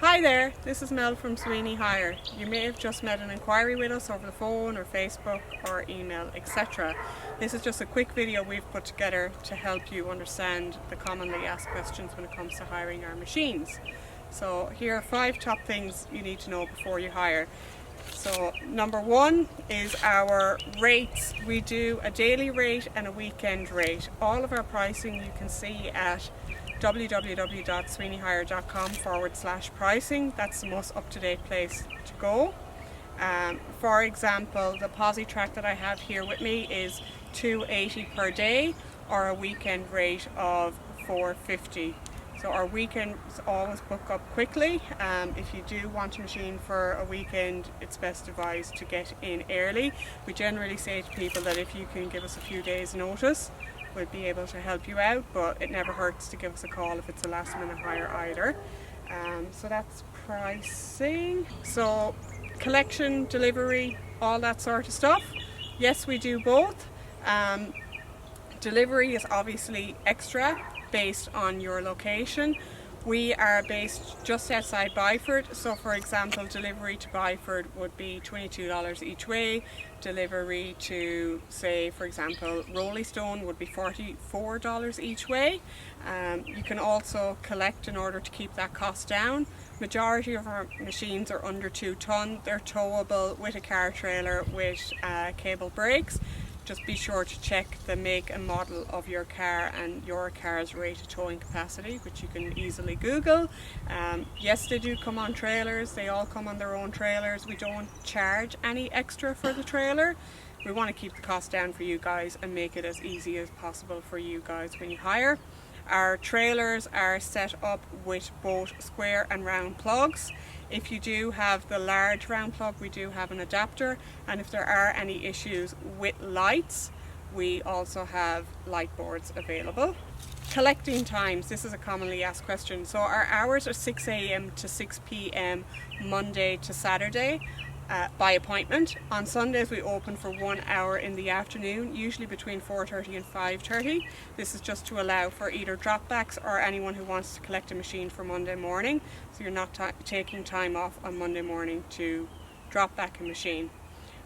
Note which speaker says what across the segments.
Speaker 1: Hi there, this is Mel from Sweeney Hire. You may have just made an inquiry with us over the phone or Facebook or email, etc. This is just a quick video we've put together to help you understand the commonly asked questions when it comes to hiring our machines. So here are 5 top things you need to know before you hire. So number 1 is our rates. We do a daily rate and a weekend rate. All of our pricing you can see at www.sweeneyhire.com/pricing. That's the most up-to-date place to go. For example, the posi track that I have here with me is $2.80 per day, or a weekend rate of $4.50. So our weekends always book up quickly. If you do want a machine for a weekend, it's best advised to get in early. We generally say to people that if you can give us a few days notice, we'll be able to help you out, but it never hurts to give us a call if it's a last minute hire either. So that's pricing. So collection, delivery, all that sort of stuff. Yes, we do both. Delivery is obviously extra based on your location. We are based just outside Byford, so for example delivery to Byford would be $22 each way. Delivery to, say for example, Roleystone would be $44 each way. You can also collect in order to keep that cost down. Majority of our machines are under 2 ton. They're towable with a car trailer with cable brakes. Just be sure to check the make and model of your car and your car's rated towing capacity, which you can easily Google. Yes, they do come on trailers. They all come on their own trailers. We don't charge any extra for the trailer. We want to keep the cost down for you guys and make it as easy as possible for you guys when you hire. Our trailers are set up with both square and round plugs. If you do have the large round plug, we do have an adapter, and if there are any issues with lights, we also have light boards available. Collecting times, this is a commonly asked question. So our hours are 6 a.m. to 6 p.m. Monday to Saturday. By appointment. On Sundays we open for 1 hour in the afternoon, usually between 4:30 and 5:30. This is just to allow for either dropbacks or anyone who wants to collect a machine for Monday morning, so you're not taking time off on Monday morning to drop back a machine.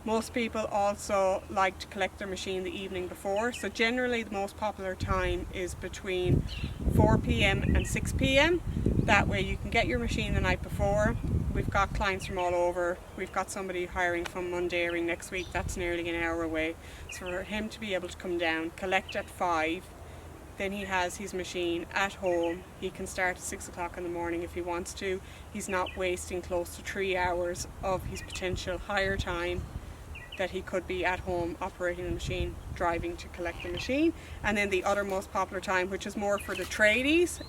Speaker 1: Most people also like to collect their machine the evening before, so generally the most popular time is between 4 p.m. and 6 p.m. That way you can get your machine the night before. We've got clients from all over. We've got somebody hiring from Mundairing next week. That's nearly an hour away. So for him to be able to come down, collect at 5, then he has his machine at home. He can start at 6 o'clock in the morning if he wants to. He's not wasting close to 3 hours of his potential hire time that he could be at home operating the machine, driving to collect the machine. And then the other most popular time, which is more for the tradies,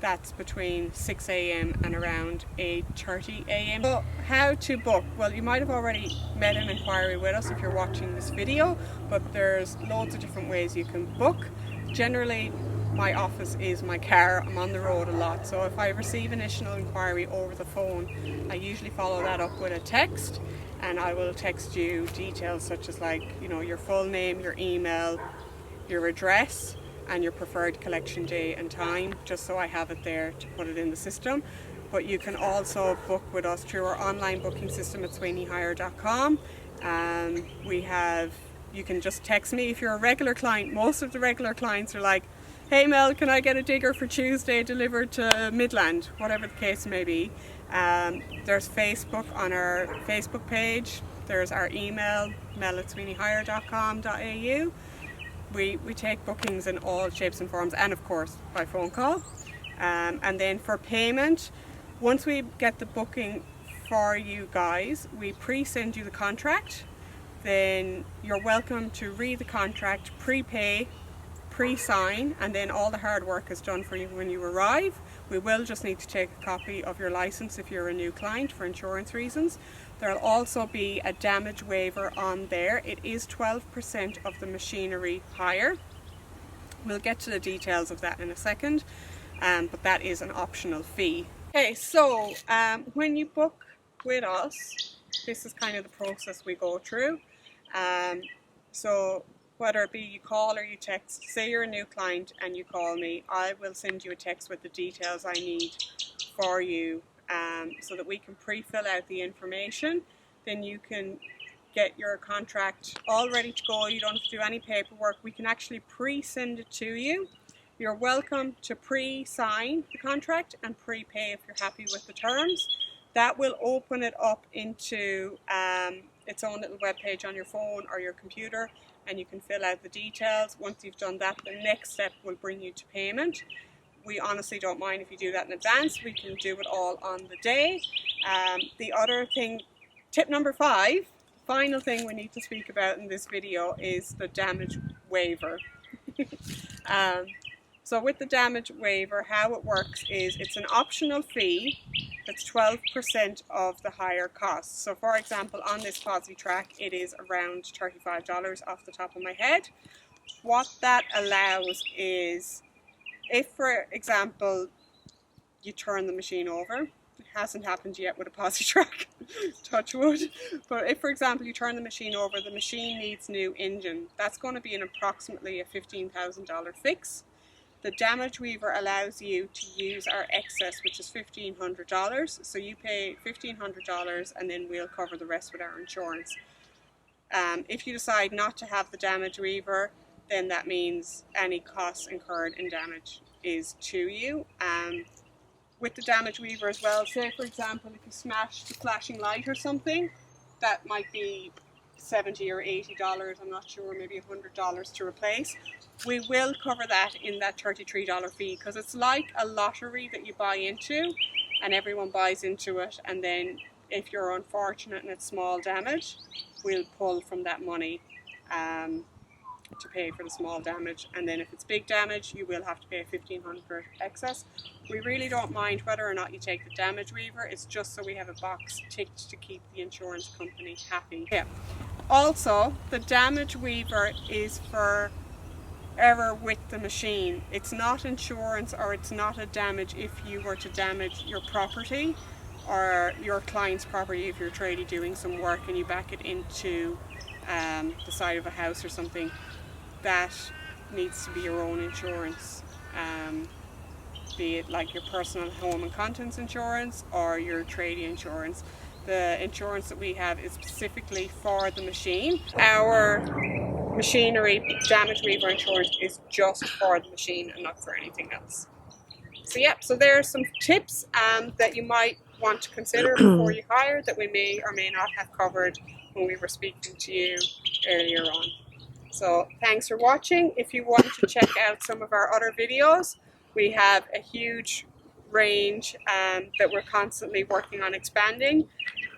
Speaker 1: that's between 6 a.m. and around 8:30 a.m. So how to book? Well, you might have already made an inquiry with us if you're watching this video, but there's loads of different ways you can book. Generally, my office is my car. I'm on the road a lot, so if I receive an initial inquiry over the phone, I usually follow that up with a text, and I will text you details such as, like, you know, your full name, your email, your address, and your preferred collection day and time, just so I have it there to put it in the system. But you can also book with us through our online booking system at sweeneyhire.com. You can just text me if you're a regular client. Most of the regular clients are like, hey Mel, can I get a digger for Tuesday delivered to Midland, whatever the case may be. There's Facebook on our Facebook page. There's our email, mel@sweeneyhire.com.au. We take bookings in all shapes and forms, and of course by phone call. And then for payment, once we get the booking for you guys, we pre-send you the contract. Then you're welcome to read the contract, prepay, pre-sign, and then all the hard work is done for you when you arrive. We will just need to take a copy of your license if you're a new client for insurance reasons. There'll also be a damage waiver on there. It is 12% of the machinery hire. We'll get to the details of that in a second, but that is an optional fee. Okay, so when you book with us, this is kind of the process we go through. So whether it be you call or you text, say you're a new client and you call me, I will send you a text with the details I need for you, so that we can pre-fill out the information. Then you can get your contract all ready to go. You don't have to do any paperwork. We can actually pre-send it to you. You're welcome to pre-sign the contract and prepay if you're happy with the terms. That will open it up into its own little web page on your phone or your computer, and you can fill out the details. Once you've done that, the next step will bring you to payment. We honestly don't mind if you do that in advance. We can do it all on the day. The other thing, tip number 5, final thing we need to speak about in this video is the damage waiver. So with the damage waiver, how it works is it's an optional fee that's 12% of the higher cost. So for example, on this POSI-Track, it is around $35 off the top of my head. What that allows is, if for example, you turn the machine over, it hasn't happened yet with a POSI-Track, touch wood, but if for example you turn the machine over, the machine needs new engine, that's going to be an approximately a $15,000 fix. The damage waiver allows you to use our excess, which is $1,500. So you pay $1,500 and then we'll cover the rest with our insurance. If you decide not to have the damage waiver, then that means any costs incurred in damage is to you. With the damage waiver as well, say for example if you smash the flashing light or something, that might be $70 or $80, I'm not sure, maybe $100 to replace. We will cover that in that $33 fee, because it's like a lottery that you buy into and everyone buys into it, and then if you're unfortunate and it's small damage, we'll pull from that money to pay for the small damage, and then if it's big damage you will have to pay $1,500 excess. We really don't mind whether or not you take the damage waiver, it's just so we have a box ticked to keep the insurance company happy. Yeah. Also, the damage waiver is for ever with the machine. It's not insurance, or it's not a damage if you were to damage your property or your client's property. If you're tradie doing some work and you back it into the side of a house or something, that needs to be your own insurance, be it like your personal home and contents insurance or your tradie insurance. The insurance that we have is specifically for the machine. Our machinery damage waiver insurance is just for the machine and not for anything else. So yeah, so there are some tips that you might want to consider before you hire that we may or may not have covered when we were speaking to you earlier on. So thanks for watching. If you want to check out some of our other videos, we have a huge range that we're constantly working on expanding.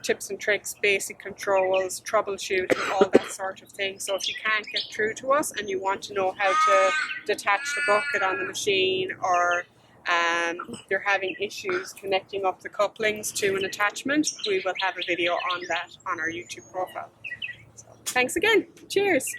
Speaker 1: Tips and tricks, basic controls, troubleshooting, all that sort of thing. So if you can't get through to us and you want to know how to detach the bucket on the machine, or you're having issues connecting up the couplings to an attachment, we will have a video on that on our YouTube profile. So, thanks again. Cheers.